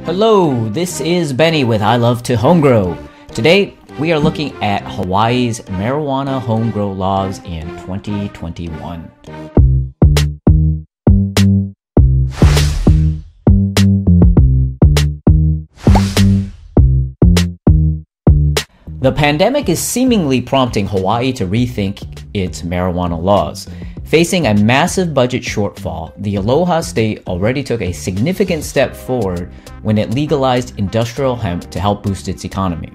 Hello, this is Benny with I Love to Homegrow. Today, we are looking at Hawaii's marijuana homegrow laws in 2021. The pandemic is seemingly prompting Hawaii to rethink its marijuana laws. Facing a massive budget shortfall, the Aloha State already took a significant step forward when it legalized industrial hemp to help boost its economy.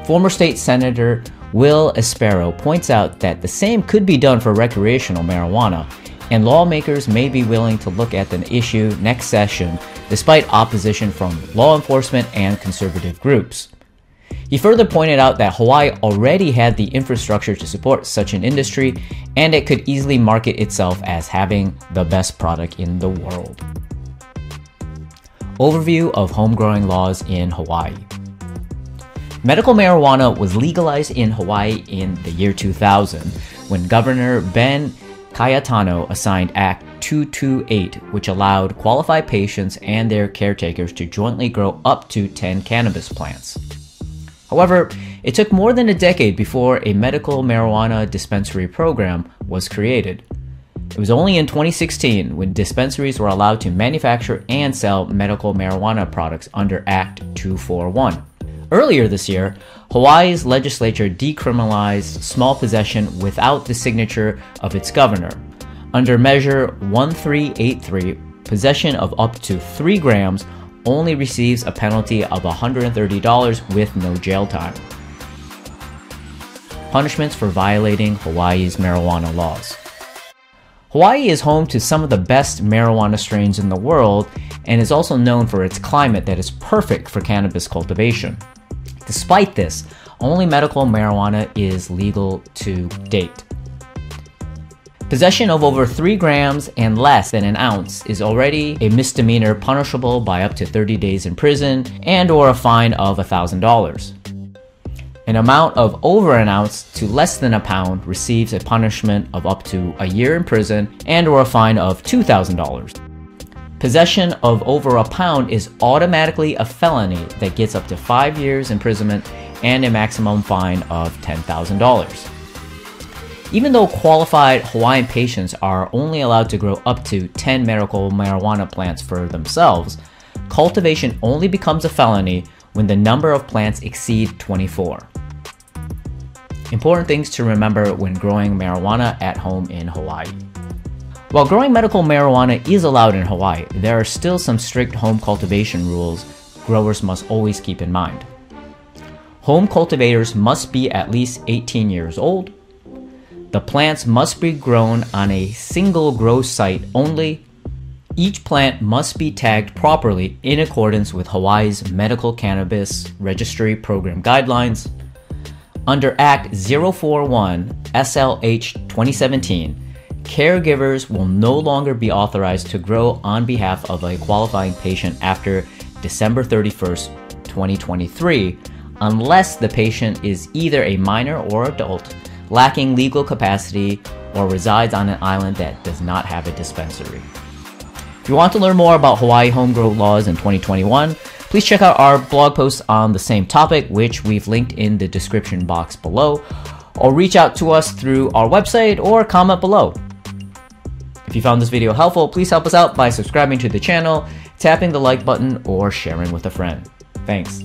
Former State Senator Will Espero points out that the same could be done for recreational marijuana, and lawmakers may be willing to look at the issue next session despite opposition from law enforcement and conservative groups. He further pointed out that Hawaii already had the infrastructure to support such an industry, and it could easily market itself as having the best product in the world. Overview of homegrowing laws in Hawaii. Medical marijuana was legalized in Hawaii in the year 2000 when Governor Ben Cayetano signed Act 228, which allowed qualified patients and their caretakers to jointly grow up to 10 cannabis plants. However, it took more than a decade before a medical marijuana dispensary program was created. It was only in 2016 when dispensaries were allowed to manufacture and sell medical marijuana products under Act 241. Earlier this year, Hawaii's legislature decriminalized small possession without the signature of its governor. Under Measure 1383, possession of up to 3 grams only receives a penalty of $130 with no jail time. Punishments for violating Hawaii's marijuana laws. Hawaii is home to some of the best marijuana strains in the world and is also known for its climate that is perfect for cannabis cultivation. Despite this, only medical marijuana is legal to date. Possession of over 3 grams and less than an ounce is already a misdemeanor punishable by up to 30 days in prison and or a fine of $1,000. An amount of over an ounce to less than a pound receives a punishment of up to a year in prison and or a fine of $2,000. Possession of over a pound is automatically a felony that gets up to 5 years imprisonment and a maximum fine of $10,000. Even though qualified Hawaiian patients are only allowed to grow up to 10 medical marijuana plants for themselves, cultivation only becomes a felony when the number of plants exceed 24. Important things to remember when growing marijuana at home in Hawaii. While growing medical marijuana is allowed in Hawaii, there are still some strict home cultivation rules growers must always keep in mind. Home cultivators must be at least 18 years old. The plants must be grown on a single grow site only. Each plant must be tagged properly in accordance with Hawaii's Medical Cannabis Registry Program guidelines. Under Act 041 SLH 2017, caregivers will no longer be authorized to grow on behalf of a qualifying patient after December 31st, 2023, unless the patient is either a minor or adult, lacking legal capacity, or resides on an island that does not have a dispensary. If you want to learn more about Hawaii homegrown laws in 2021, please check out our blog post on the same topic, which we've linked in the description box below, or reach out to us through our website or comment below. If you found this video helpful, please help us out by subscribing to the channel, tapping the like button, or sharing with a friend. Thanks.